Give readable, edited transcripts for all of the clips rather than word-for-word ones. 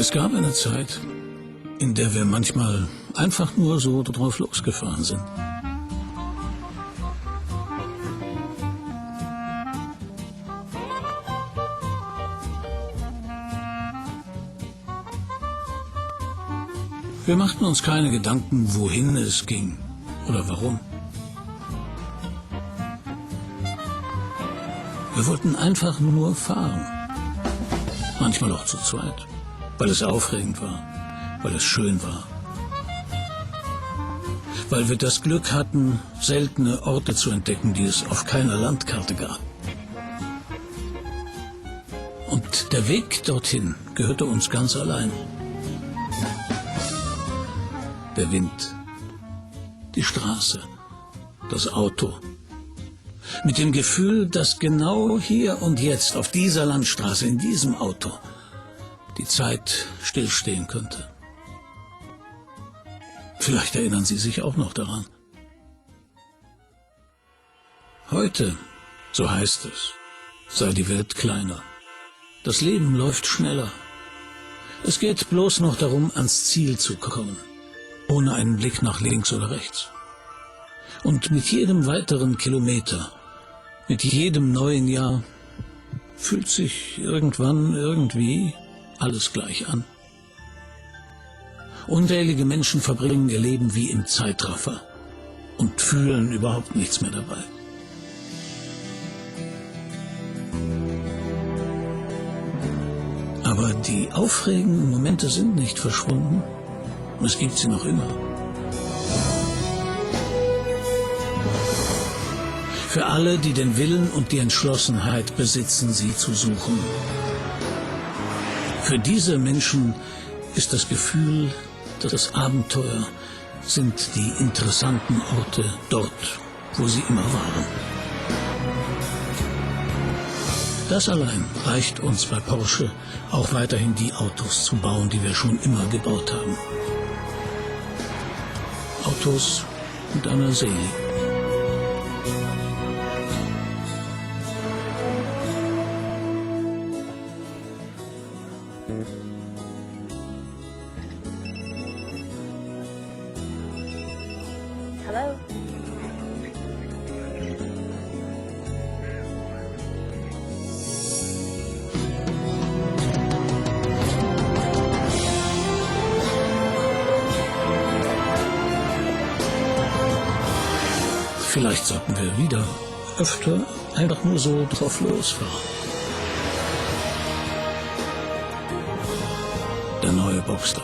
Es gab eine Zeit, in der wir manchmal einfach nur so drauf losgefahren sind. Wir machten uns keine Gedanken, wohin es ging oder warum. Wir wollten einfach nur fahren. Manchmal auch zu zweit, weil es aufregend war, weil es schön war. Weil wir das Glück hatten, seltene Orte zu entdecken, die es auf keiner Landkarte gab. Und der Weg dorthin gehörte uns ganz allein. Der Wind, die Straße, das Auto. Mit dem Gefühl, dass genau hier und jetzt auf dieser Landstraße, in diesem Auto, die Zeit stillstehen könnte. Vielleicht erinnern Sie sich auch noch daran. Heute, so heißt es, sei die Welt kleiner. Das Leben läuft schneller. Es geht bloß noch darum, ans Ziel zu kommen, ohne einen Blick nach links oder rechts. Und mit jedem weiteren Kilometer, mit jedem neuen Jahr, fühlt sich irgendwann irgendwie alles gleich an. Unzählige Menschen verbringen ihr Leben wie im Zeitraffer und fühlen überhaupt nichts mehr dabei. Aber die aufregenden Momente sind nicht verschwunden. Es gibt sie noch immer. Für alle, die den Willen und die Entschlossenheit besitzen, sie zu suchen. Für diese Menschen ist das Gefühl, das Abenteuer sind die interessanten Orte dort, wo sie immer waren. Das allein reicht uns bei Porsche, auch weiterhin die Autos zu bauen, die wir schon immer gebaut haben. Autos mit einer Seele. Hello? Vielleicht sollten wir wieder öfter einfach nur so drauf losfahren. Der neue Boxster.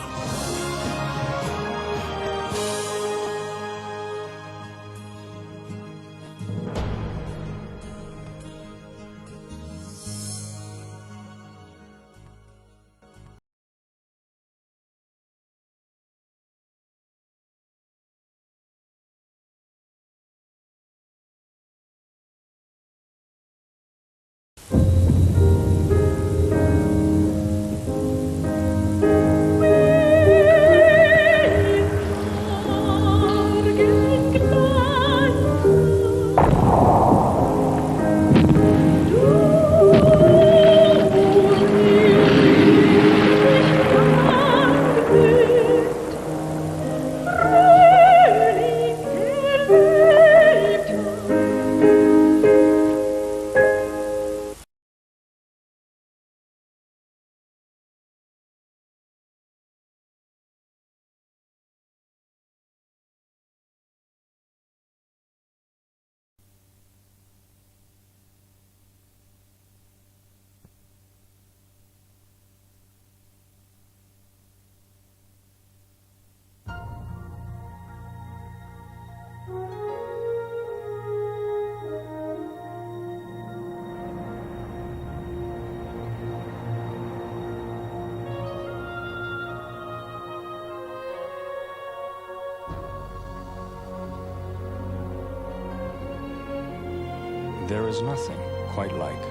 There is nothing quite like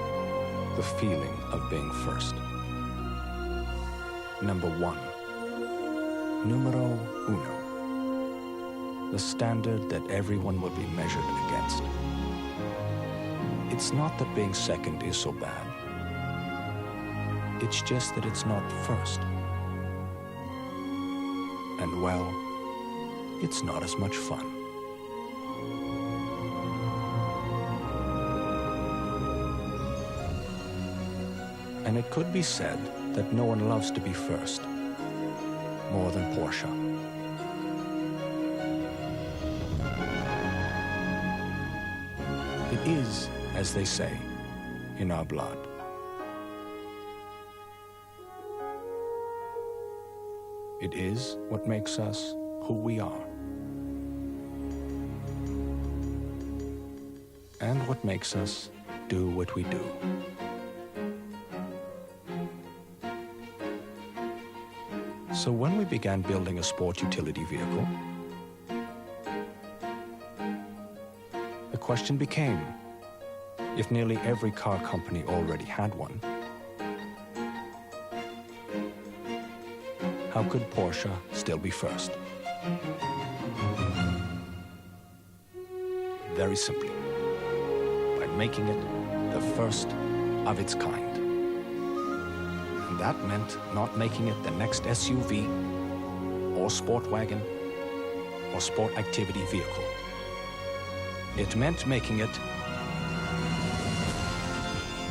the feeling of being first. Number one, numero uno, the standard that everyone will be measured against. It's not that being second is so bad. It's just that it's not first. and well, it's not as much fun. And it could be said that no one loves to be first more than Porsche. It is, as they say, in our blood. It is what makes us who we are. And what makes us do what we do. So when we began building a sport utility vehicle, the question became, if nearly every car company already had one, how could Porsche still be first? Very simply, by making it the first of its kind. And that meant not making it the next SUV, or sport wagon, or sport activity vehicle. It meant making it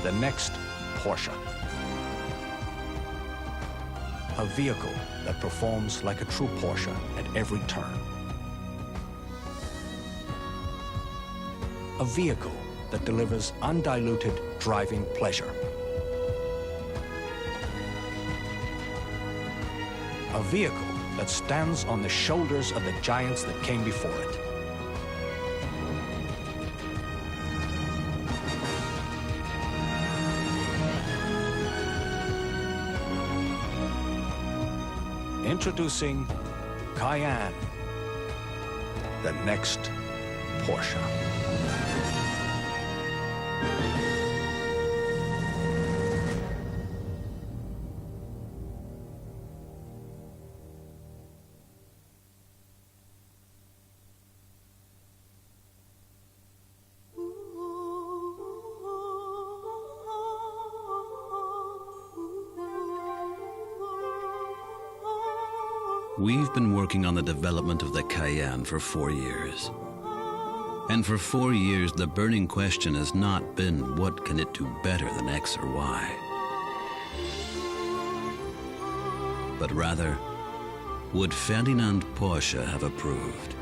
the next Porsche. A vehicle that performs like a true Porsche at every turn. A vehicle that delivers undiluted driving pleasure. A vehicle that stands on the shoulders of the giants that came before it. Introducing Cayenne, the next Porsche. We've been working on the development of the Cayenne for 4 years. And for 4 years, the burning question has not been, what can it do better than X or Y? But rather, would Ferdinand Porsche have approved?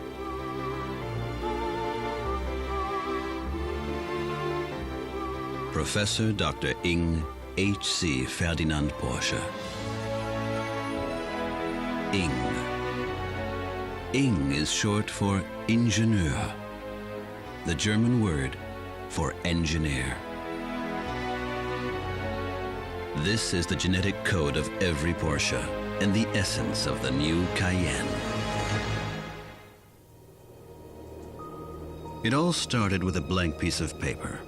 Professor Dr. Ing H.C. Ferdinand Porsche. Ing. Ing is short for Ingenieur, the German word for engineer. This is the genetic code of every Porsche and the essence of the new Cayenne. It all started with a blank piece of paper.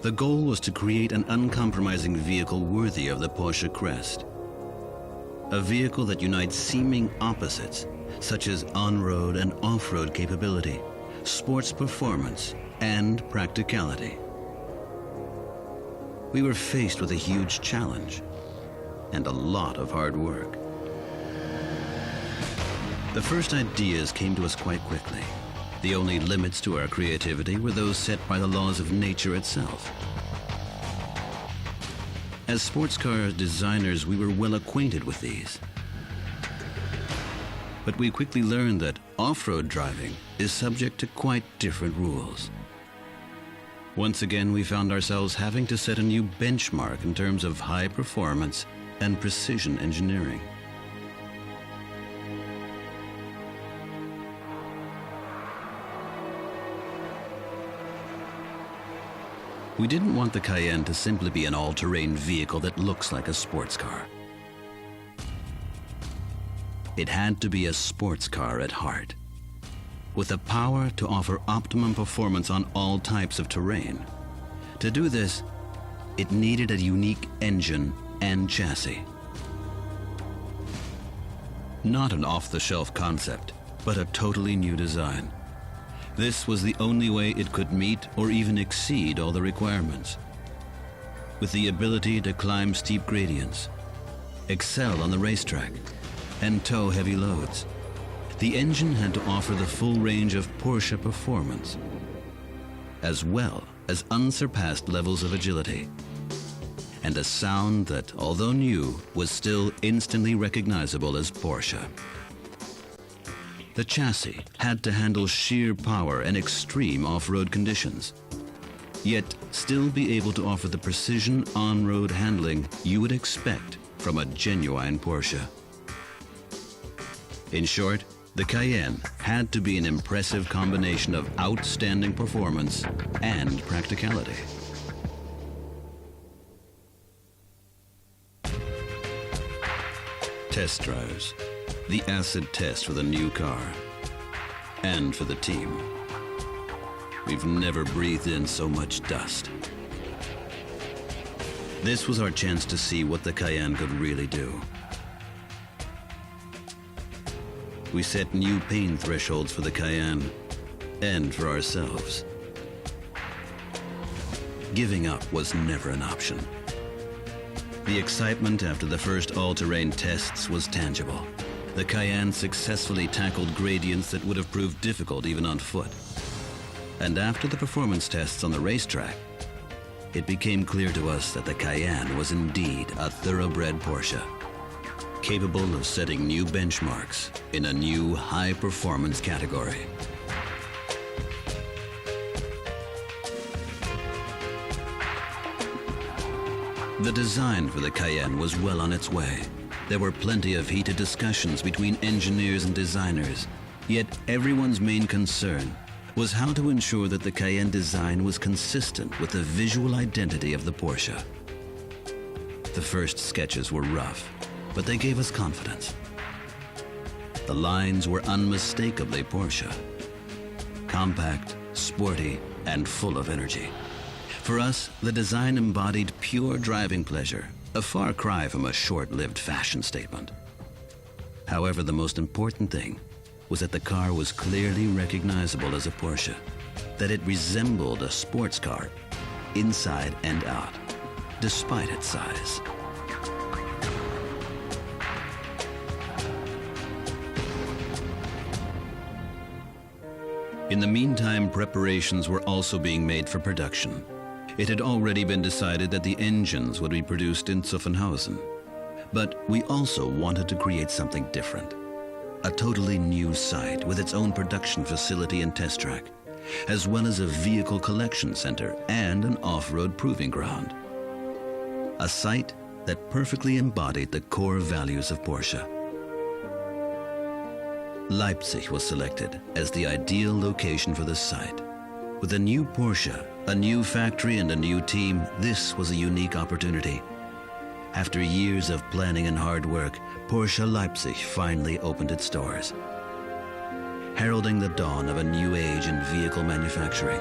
The goal was to create an uncompromising vehicle worthy of the Porsche crest. A vehicle that unites seeming opposites, such as on-road and off-road capability, sports performance, and practicality. We were faced with a huge challenge and a lot of hard work. The first ideas came to us quite quickly. The only limits to our creativity were those set by the laws of nature itself. As sports car designers, we were well acquainted with these. But we quickly learned that off-road driving is subject to quite different rules. Once again, we found ourselves having to set a new benchmark in terms of high performance and precision engineering. We didn't want the Cayenne to simply be an all-terrain vehicle that looks like a sports car. It had to be a sports car at heart, with the power to offer optimum performance on all types of terrain. To do this, it needed a unique engine and chassis. Not an off-the-shelf concept, but a totally new design. This was the only way it could meet or even exceed all the requirements. With the ability to climb steep gradients, excel on the racetrack, and tow heavy loads. The engine had to offer the full range of Porsche performance, as well as unsurpassed levels of agility, and a sound that, although new, was still instantly recognizable as Porsche. The chassis had to handle sheer power and extreme off-road conditions, yet still be able to offer the precision on-road handling you would expect from a genuine Porsche. In short, the Cayenne had to be an impressive combination of outstanding performance and practicality. Test drives. The acid test for the new car. And for the team. We've never breathed in so much dust. This was our chance to see what the Cayenne could really do. We set new pain thresholds for the Cayenne and for ourselves. Giving up was never an option. The excitement after the first all-terrain tests was tangible. The Cayenne successfully tackled gradients that would have proved difficult even on foot. And after the performance tests on the racetrack, it became clear to us that the Cayenne was indeed a thoroughbred Porsche, capable of setting new benchmarks in a new high-performance category. The design for the Cayenne was well on its way. There were plenty of heated discussions between engineers and designers, yet everyone's main concern was how to ensure that the Cayenne design was consistent with the visual identity of the Porsche. The first sketches were rough, but they gave us confidence. The lines were unmistakably Porsche. Compact, sporty, and full of energy. For us, the design embodied pure driving pleasure, a far cry from a short-lived fashion statement. However, the most important thing was that the car was clearly recognizable as a Porsche, that it resembled a sports car inside and out, despite its size. In the meantime, preparations were also being made for production. It had already been decided that the engines would be produced in Zuffenhausen. But we also wanted to create something different. A totally new site with its own production facility and test track, as well as a vehicle collection center and an off-road proving ground. A site that perfectly embodied the core values of Porsche. Leipzig was selected as the ideal location for the site. With a new Porsche, a new factory, and a new team, this was a unique opportunity. After years of planning and hard work, Porsche Leipzig finally opened its doors, heralding the dawn of a new age in vehicle manufacturing.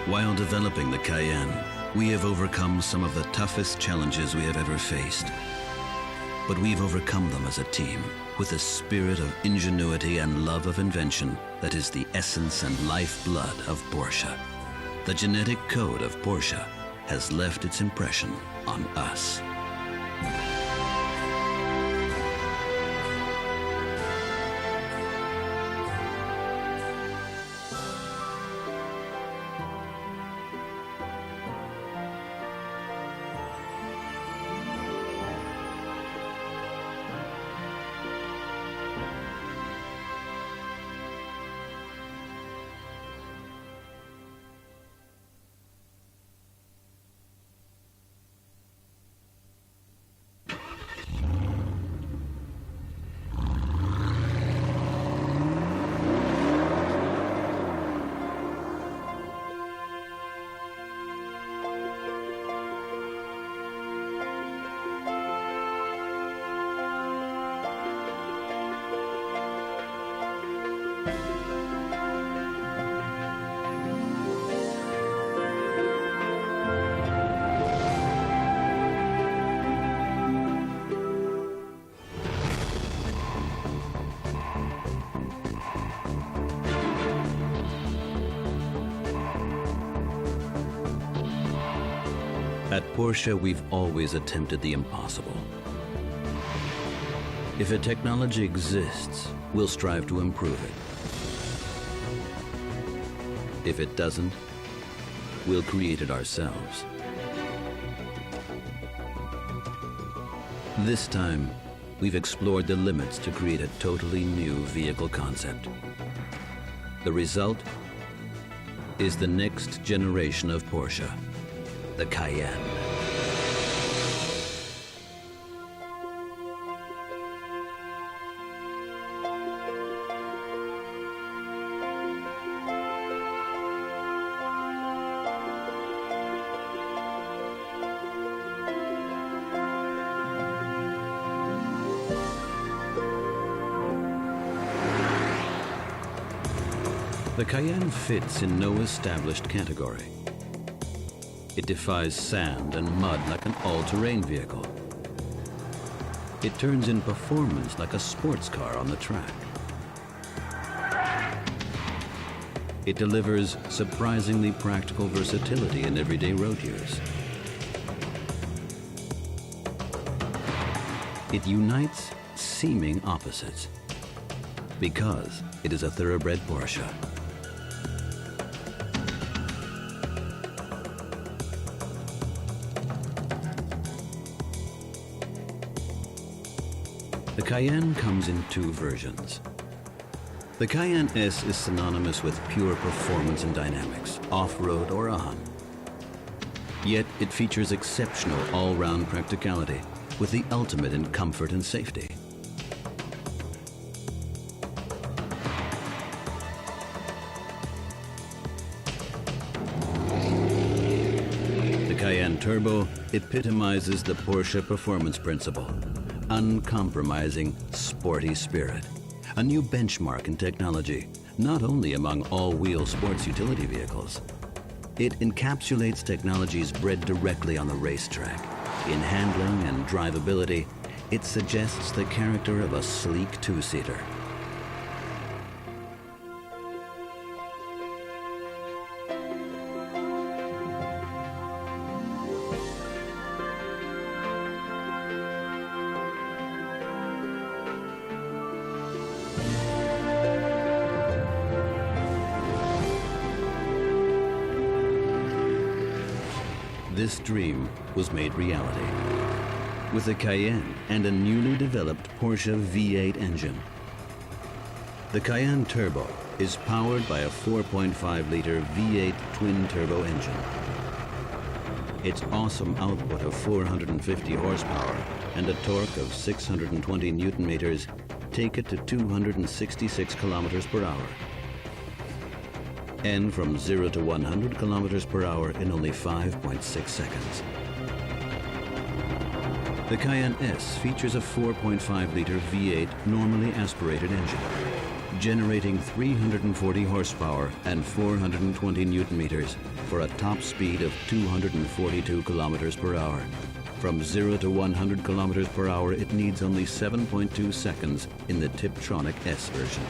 While developing the Cayenne, we have overcome some of the toughest challenges we have ever faced. But we've overcome them as a team with a spirit of ingenuity and love of invention that is the essence and lifeblood of Porsche. The genetic code of Porsche has left its impression on us. At Porsche, we've always attempted the impossible. If a technology exists, we'll strive to improve it. If it doesn't, we'll create it ourselves. This time, we've explored the limits to create a totally new vehicle concept. The result is the next generation of Porsche, the Cayenne. The Cayenne fits in no established category. It defies sand and mud like an all-terrain vehicle. It turns in performance like a sports car on the track. It delivers surprisingly practical versatility in everyday road use. It unites seeming opposites because it is a thoroughbred Porsche. The Cayenne comes in two versions. The Cayenne S is synonymous with pure performance and dynamics, off-road or on. Yet it features exceptional all-round practicality with the ultimate in comfort and safety. The Cayenne Turbo epitomizes the Porsche performance principle. Uncompromising, sporty spirit. A new benchmark in technology, not only among all-wheel sports utility vehicles. It encapsulates technologies bred directly on the racetrack. In handling and drivability, it suggests the character of a sleek two-seater. This dream was made reality with the Cayenne and a newly developed Porsche V8 engine. The Cayenne Turbo is powered by a 4.5-liter V8 twin-turbo engine. Its awesome output of 450 horsepower and a torque of 620 Newton-meters take it to 266 kilometers per hour. And from 0 to 100 kilometers per hour in only 5.6 seconds. The Cayenne S features a 4.5-liter V8 normally aspirated engine, generating 340 horsepower and 420 Newton-meters for a top speed of 242 kilometers per hour. From 0 to 100 kilometers per hour, it needs only 7.2 seconds in the Tiptronic S version.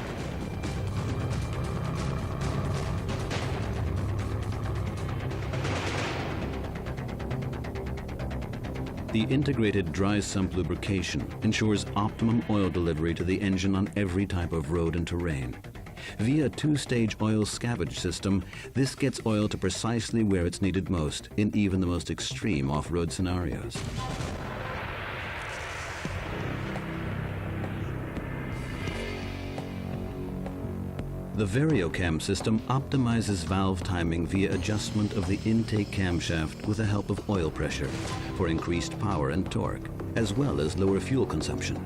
The integrated dry sump lubrication ensures optimum oil delivery to the engine on every type of road and terrain. Via a two-stage oil scavenge system, this gets oil to precisely where it's needed most in even the most extreme off-road scenarios. The VarioCam system optimizes valve timing via adjustment of the intake camshaft with the help of oil pressure for increased power and torque, as well as lower fuel consumption.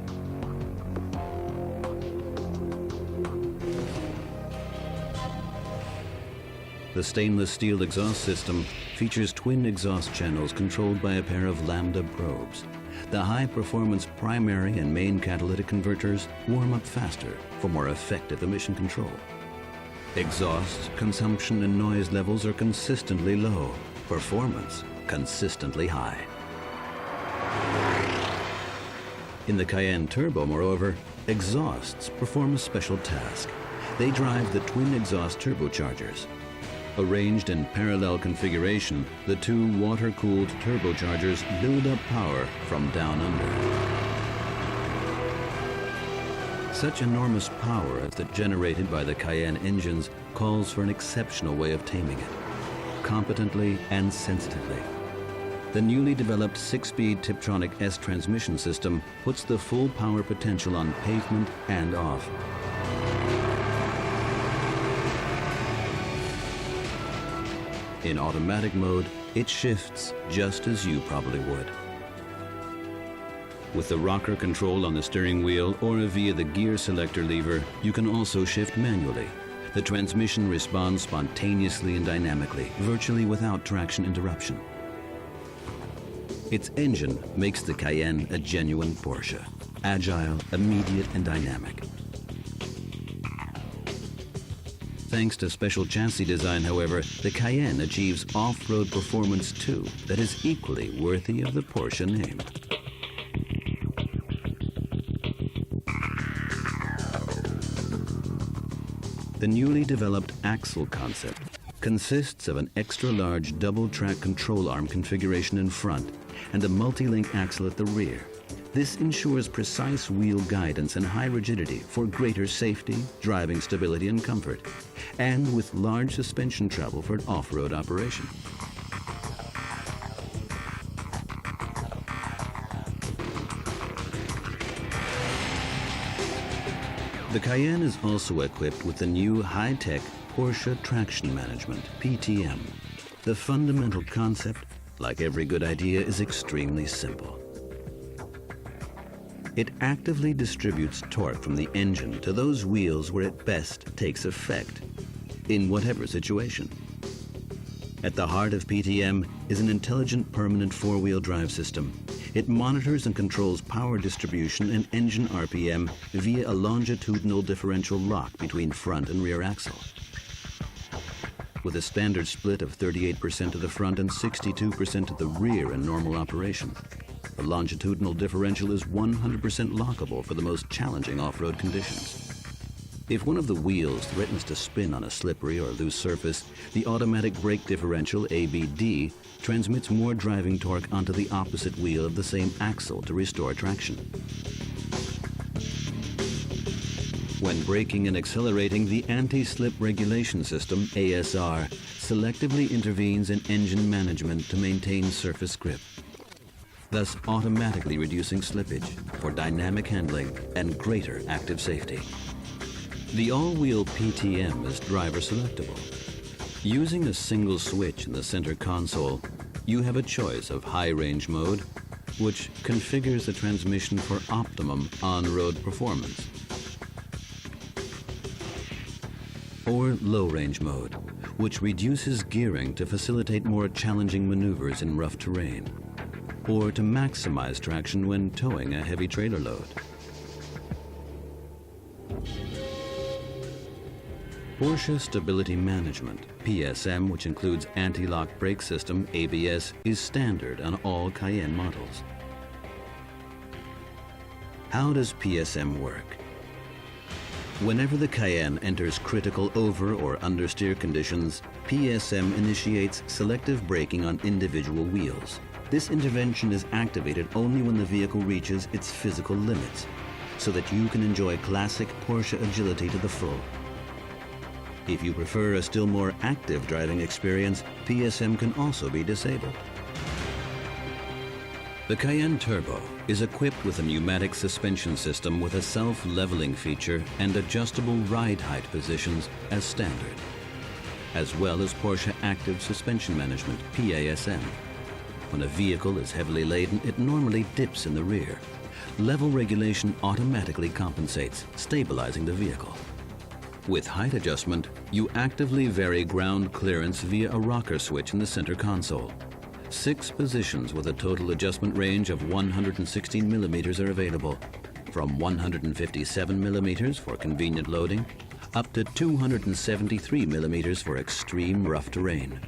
The stainless steel exhaust system features twin exhaust channels controlled by a pair of lambda probes. The high-performance primary and main catalytic converters warm up faster for more effective emission control. Exhaust, consumption, and noise levels are consistently low. Performance, consistently high. In the Cayenne Turbo, moreover, exhausts perform a special task. They drive the twin exhaust turbochargers. Arranged in parallel configuration, the two water-cooled turbochargers build up power from down under. Such enormous power as that generated by the Cayenne engines calls for an exceptional way of taming it, competently and sensitively. The newly developed 6-speed Tiptronic S transmission system puts the full power potential on pavement and off. In automatic mode, it shifts just as you probably would. With the rocker control on the steering wheel or via the gear selector lever, you can also shift manually. The transmission responds spontaneously and dynamically, virtually without traction interruption. Its engine makes the Cayenne a genuine Porsche, agile, immediate, and dynamic. Thanks to special chassis design, however, the Cayenne achieves off-road performance too that is equally worthy of the Porsche name. The newly developed axle concept consists of an extra-large double-track control arm configuration in front and a multi-link axle at the rear. This ensures precise wheel guidance and high rigidity for greater safety, driving stability, and comfort, and with large suspension travel for off-road operation. The Cayenne is also equipped with the new high-tech Porsche Traction Management, PTM. The fundamental concept, like every good idea, is extremely simple. It actively distributes torque from the engine to those wheels where it best takes effect, in whatever situation. At the heart of PTM is an intelligent permanent four-wheel drive system. It monitors and controls power distribution and engine RPM via a longitudinal differential lock between front and rear axle. With a standard split of 38% of the front and 62% of the rear in normal operation, the longitudinal differential is 100% lockable for the most challenging off-road conditions. If one of the wheels threatens to spin on a slippery or loose surface, the automatic brake differential, ABD, transmits more driving torque onto the opposite wheel of the same axle to restore traction. When braking and accelerating, the anti-slip regulation system, ASR, selectively intervenes in engine management to maintain surface grip, thus automatically reducing slippage for dynamic handling and greater active safety. The all-wheel PTM is driver selectable. Using a single switch in the center console, you have a choice of high-range mode, which configures the transmission for optimum on-road performance, or low-range mode, which reduces gearing to facilitate more challenging maneuvers in rough terrain, or to maximize traction when towing a heavy trailer load. Porsche Stability Management, PSM, which includes anti-lock brake system, ABS, is standard on all Cayenne models. How does PSM work? Whenever the Cayenne enters critical over- or understeer conditions, PSM initiates selective braking on individual wheels. This intervention is activated only when the vehicle reaches its physical limits, so that you can enjoy classic Porsche agility to the full. If you prefer a still more active driving experience, PSM can also be disabled. The Cayenne Turbo is equipped with a pneumatic suspension system with a self-leveling feature and adjustable ride height positions as standard, as well as Porsche Active Suspension Management, PASM. When a vehicle is heavily laden, it normally dips in the rear. Level regulation automatically compensates, stabilizing the vehicle. With height adjustment, you actively vary ground clearance via a rocker switch in the center console. 6 positions with a total adjustment range of 116 millimeters are available, from 157 millimeters for convenient loading up to 273 millimeters for extreme rough terrain.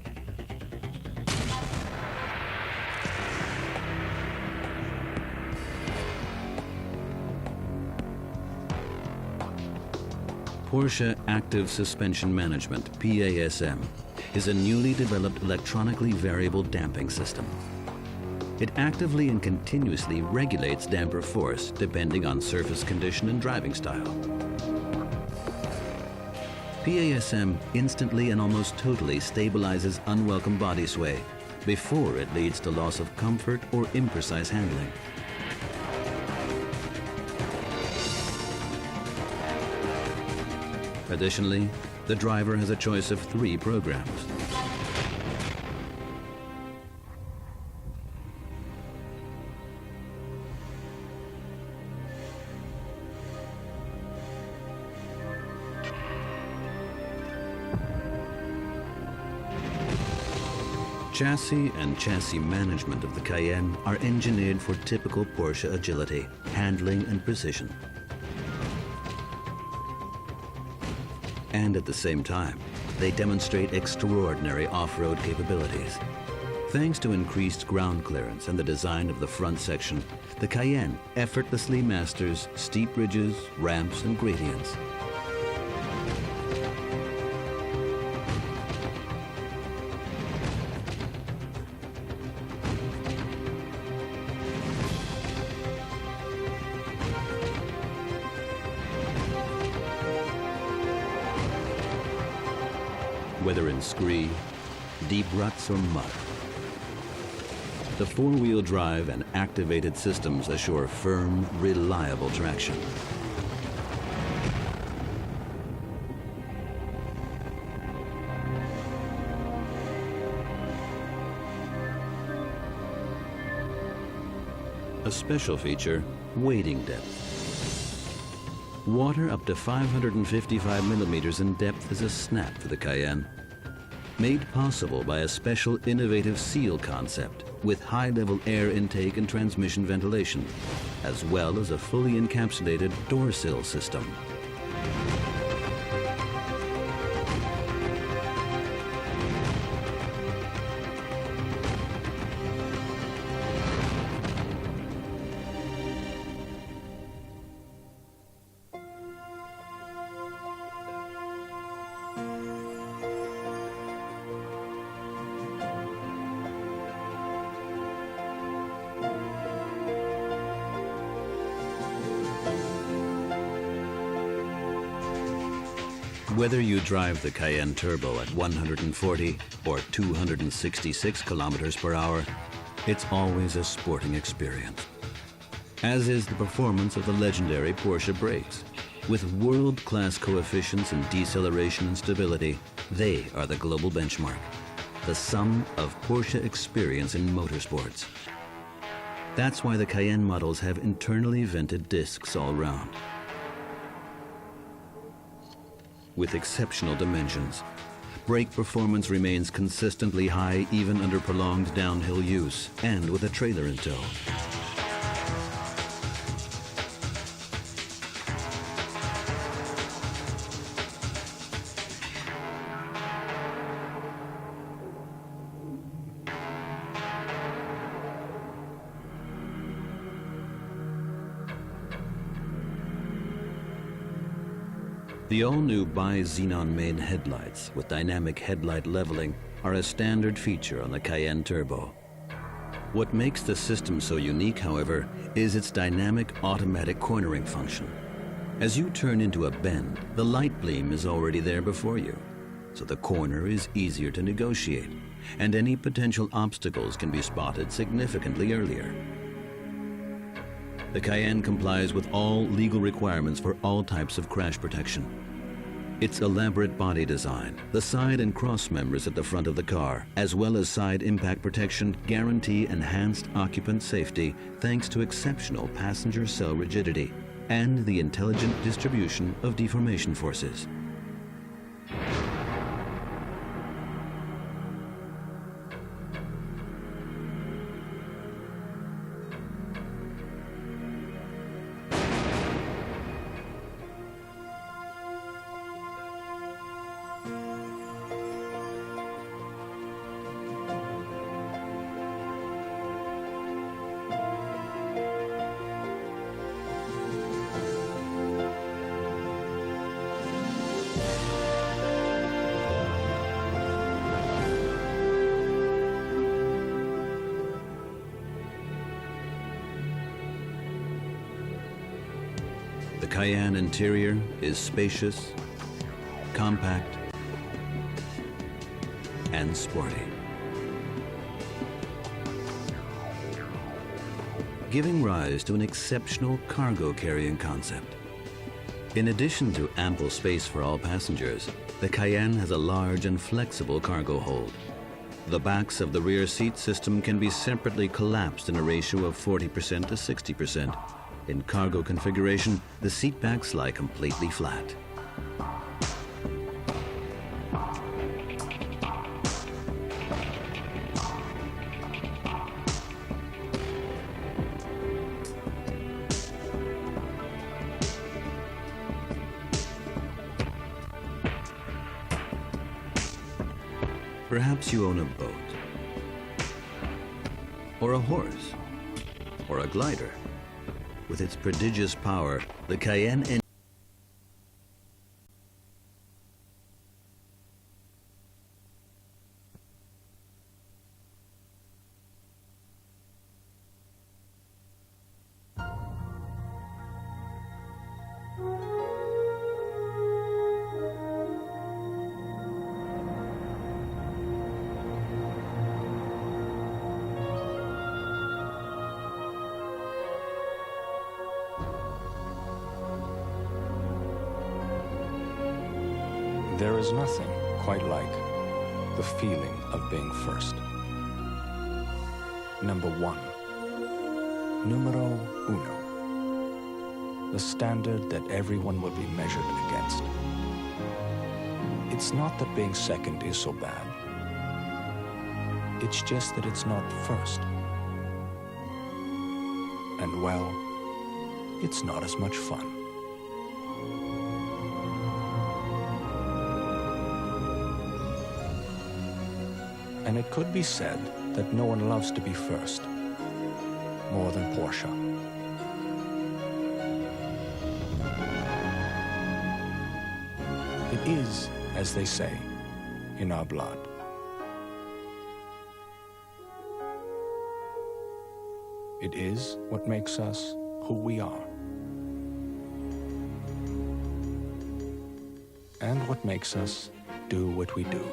Porsche Active Suspension Management, PASM, is a newly developed electronically variable damping system. It actively and continuously regulates damper force depending on surface condition and driving style. PASM instantly and almost totally stabilizes unwelcome body sway before it leads to loss of comfort or imprecise handling. Additionally, the driver has a choice of 3 programs. Chassis and chassis management of the Cayenne are engineered for typical Porsche agility, handling, and precision. And at the same time, they demonstrate extraordinary off-road capabilities. Thanks to increased ground clearance and the design of the front section, the Cayenne effortlessly masters steep ridges, ramps, and gradients. Whether in scree, deep ruts, or mud, the 4-wheel drive and activated systems assure firm, reliable traction. A special feature, wading depth. Water up to 555 millimeters in depth is a snap for the Cayenne. Made possible by a special innovative seal concept with high-level air intake and transmission ventilation, as well as a fully encapsulated door sill system. Whether you drive the Cayenne Turbo at 140 or 266 kilometers per hour, it's always a sporting experience. As is the performance of the legendary Porsche brakes. With world-class coefficients in deceleration and stability, they are the global benchmark, the sum of Porsche experience in motorsports. That's why the Cayenne models have internally vented discs all round. With exceptional dimensions, brake performance remains consistently high even under prolonged downhill use and with a trailer in tow. The all-new bi-xenon main headlights with dynamic headlight leveling are a standard feature on the Cayenne Turbo. What makes the system so unique, however, is its dynamic automatic cornering function. As you turn into a bend, the light beam is already there before you, so the corner is easier to negotiate, and any potential obstacles can be spotted significantly earlier. The Cayenne complies with all legal requirements for all types of crash protection. Its elaborate body design, the side and cross members at the front of the car, as well as side impact protection, guarantee enhanced occupant safety thanks to exceptional passenger cell rigidity and the intelligent distribution of deformation forces. The Cayenne interior is spacious, compact, and sporty, giving rise to an exceptional cargo-carrying concept. In addition to ample space for all passengers, the Cayenne has a large and flexible cargo hold. The backs of the rear seat system can be separately collapsed in a ratio of 40% to 60%. In cargo configuration, the seat backs lie completely flat. Perhaps you own a boat, or a horse, or a glider. With its prodigious power, the Cayenne engine There is nothing quite like the feeling of being first. Number one, numero uno, the standard that everyone will be measured against. It's not that being second is so bad. It's just that it's not first. And well, it's not as much fun. And it could be said that no one loves to be first more than Porsche. It is, as they say, in our blood. It is what makes us who we are. And what makes us do what we do.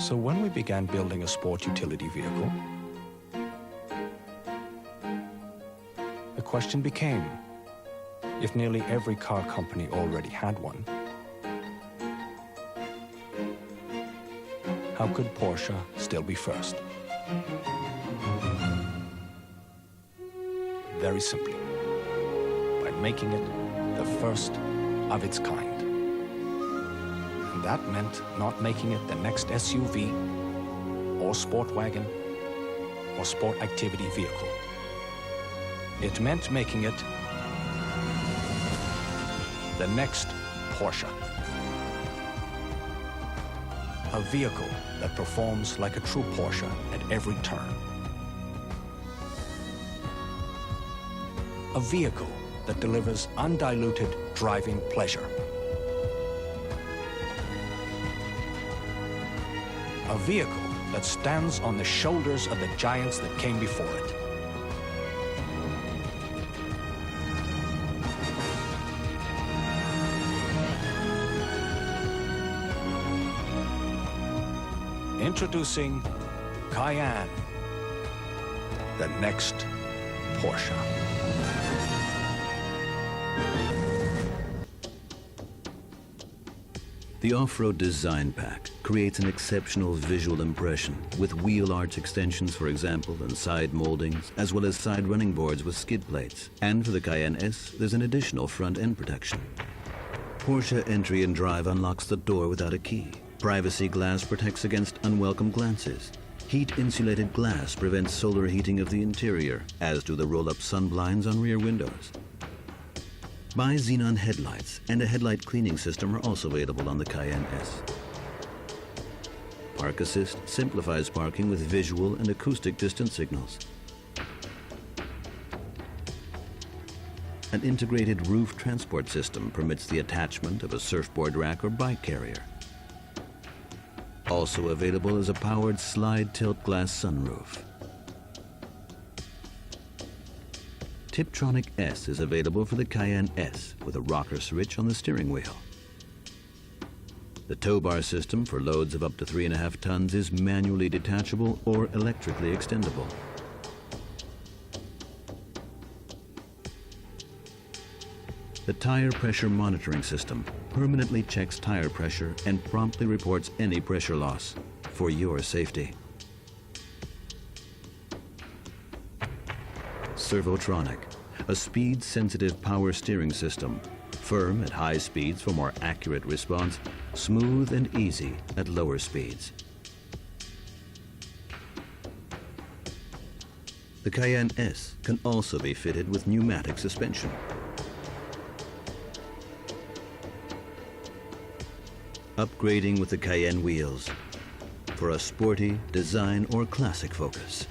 So when we began building a sport utility vehicle, the question became, if nearly every car company already had one, how could Porsche still be first? Very simply, by making it the first of its kind. That meant not making it the next SUV, or sport wagon, or sport activity vehicle. It meant making it the next Porsche. A vehicle that performs like a true Porsche at every turn. A vehicle that delivers undiluted driving pleasure. A vehicle that stands on the shoulders of the giants that came before it. Introducing Cayenne, the next Porsche. The off-road design pack creates an exceptional visual impression with wheel arch extensions, for example, and side moldings, as well as side running boards with skid plates. And for the Cayenne S, there's an additional front end protection. Porsche entry and drive unlocks the door without a key. Privacy glass protects against unwelcome glances. Heat-insulated glass prevents solar heating of the interior, as do the roll-up sun blinds on rear windows. Bi-xenon headlights and a headlight cleaning system are also available on the Cayenne S. Park Assist simplifies parking with visual and acoustic distance signals. An integrated roof transport system permits the attachment of a surfboard rack or bike carrier. Also available is a powered slide tilt glass sunroof. Tiptronic S is available for the Cayenne S with a rocker switch on the steering wheel. The tow bar system for loads of up to 3.5 tons is manually detachable or electrically extendable. The tire pressure monitoring system permanently checks tire pressure and promptly reports any pressure loss for your safety. Servotronic, a speed-sensitive power steering system, firm at high speeds for more accurate response, smooth and easy at lower speeds. The Cayenne S can also be fitted with pneumatic suspension. Upgrading with the Cayenne wheels for a sporty, design, or classic focus.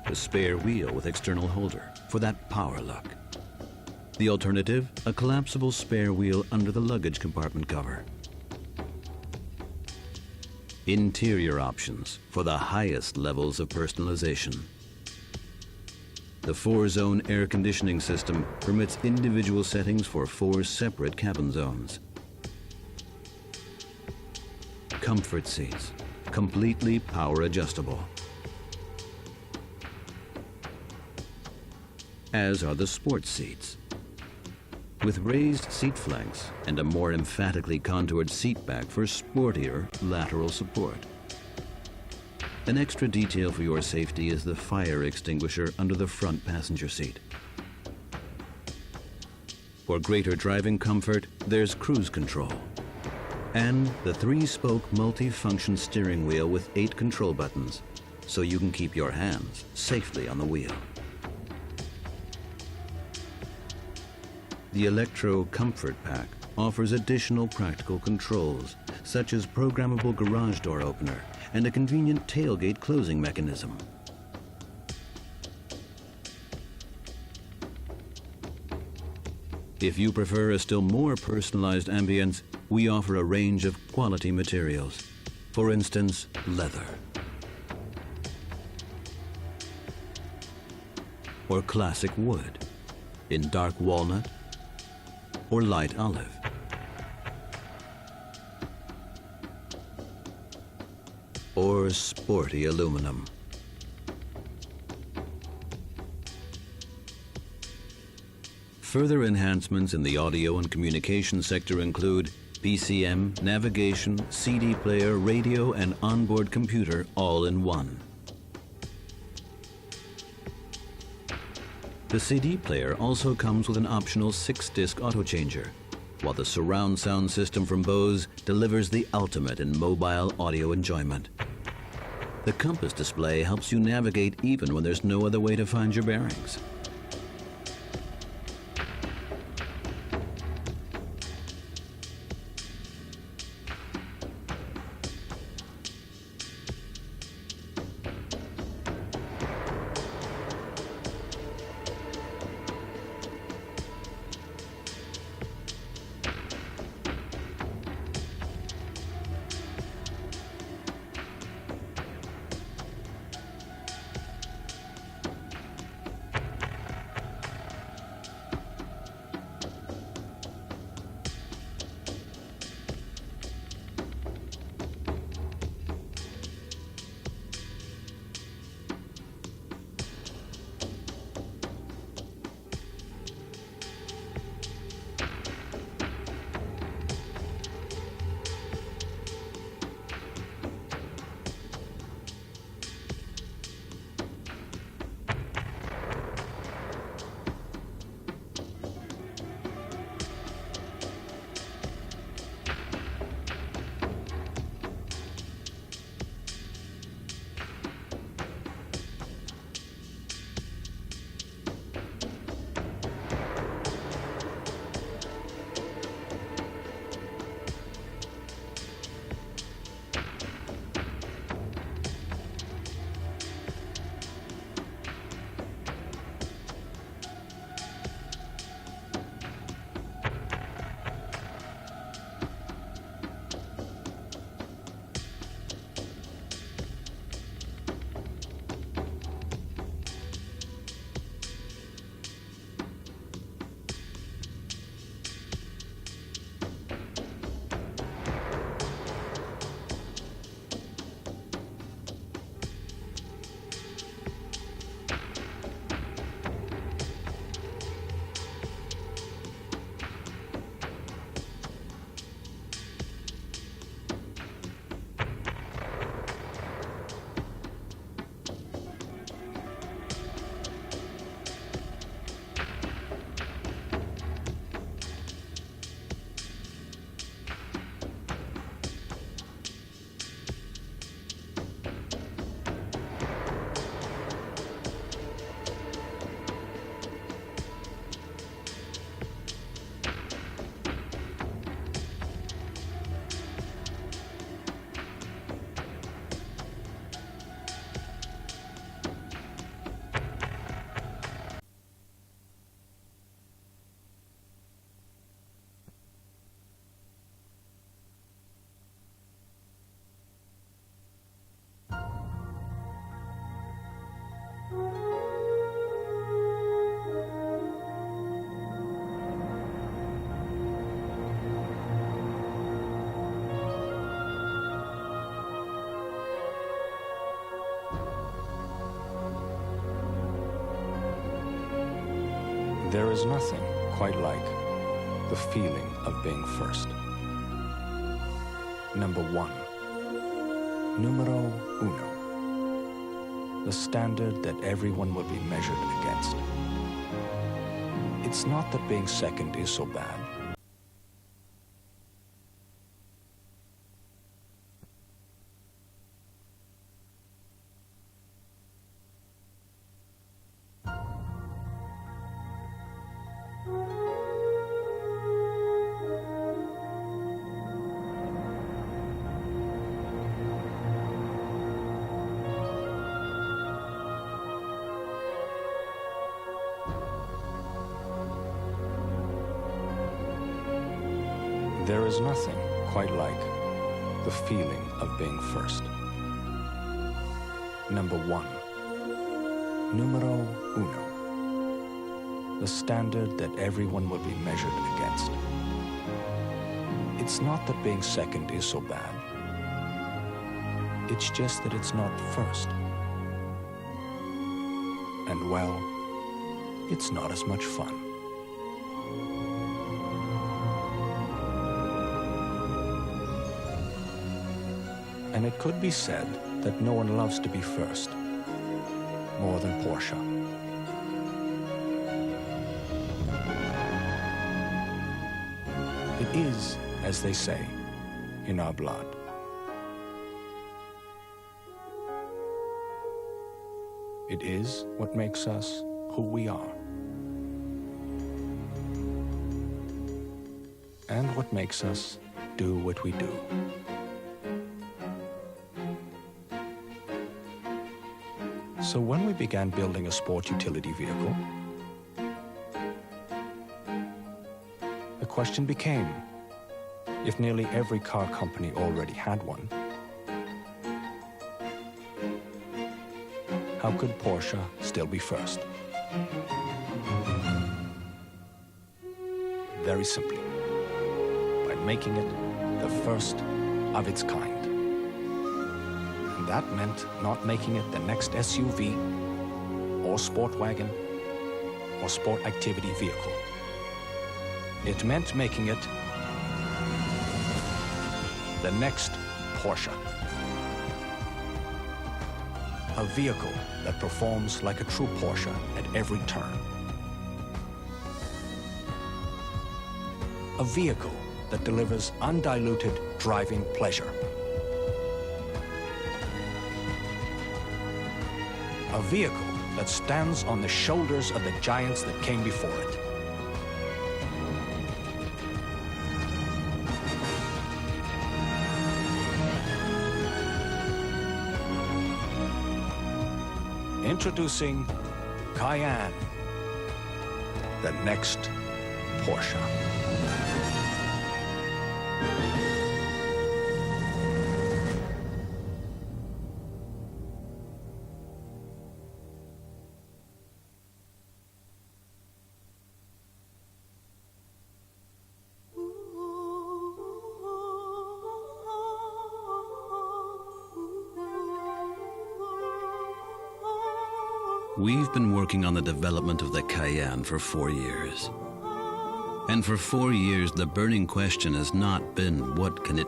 The spare wheel with external holder for that power look. The alternative, a collapsible spare wheel under the luggage compartment cover. Interior options for the highest levels of personalization. The 4-zone air conditioning system permits individual settings for 4 separate cabin zones. Comfort seats, completely power adjustable. As are the sports seats. With raised seat flanks and a more emphatically contoured seat back for sportier lateral support. An extra detail for your safety is the fire extinguisher under the front passenger seat. For greater driving comfort, there's cruise control. And the 3-spoke multi-function steering wheel with 8 control buttons, so you can keep your hands safely on the wheel. The Electro Comfort Pack offers additional practical controls, such as programmable garage door opener and a convenient tailgate closing mechanism. If you prefer a still more personalized ambience, we offer a range of quality materials. For instance, leather. Or classic wood in dark walnut or light olive. Or sporty aluminum. Further enhancements in the audio and communication sector include PCM, navigation, CD player, radio, and onboard computer all in one. The CD player also comes with an optional 6-disc auto-changer, while the surround sound system from Bose delivers the ultimate in mobile audio enjoyment. The compass display helps you navigate even when there's no other way to find your bearings. There is nothing quite like the feeling of being first. Number one, numero uno, the standard that everyone will be measured against. It's not that being second is so bad. There is nothing quite like the feeling of being first. Number one, numero uno, the standard that everyone will be measured against. It's not that being second is so bad. It's just that it's not first. And well, it's not as much fun. And it could be said that no one loves to be first more than Porsche. It is, as they say, in our blood. It is what makes us who we are. And what makes us do what we do. So when we began building a sport utility vehicle, the question became, if nearly every car company already had one, how could Porsche still be first? Very simply, by making it the first of its kind. That meant not making it the next SUV, or sport wagon, or sport activity vehicle. It meant making it the next Porsche. A vehicle that performs like a true Porsche at every turn. A vehicle that delivers undiluted driving pleasure. A vehicle that stands on the shoulders of the giants that came before it. Introducing Cayenne, the next Porsche. We've been working on the development of the Cayenne for 4 years. And for 4 years, the burning question has not been, what can it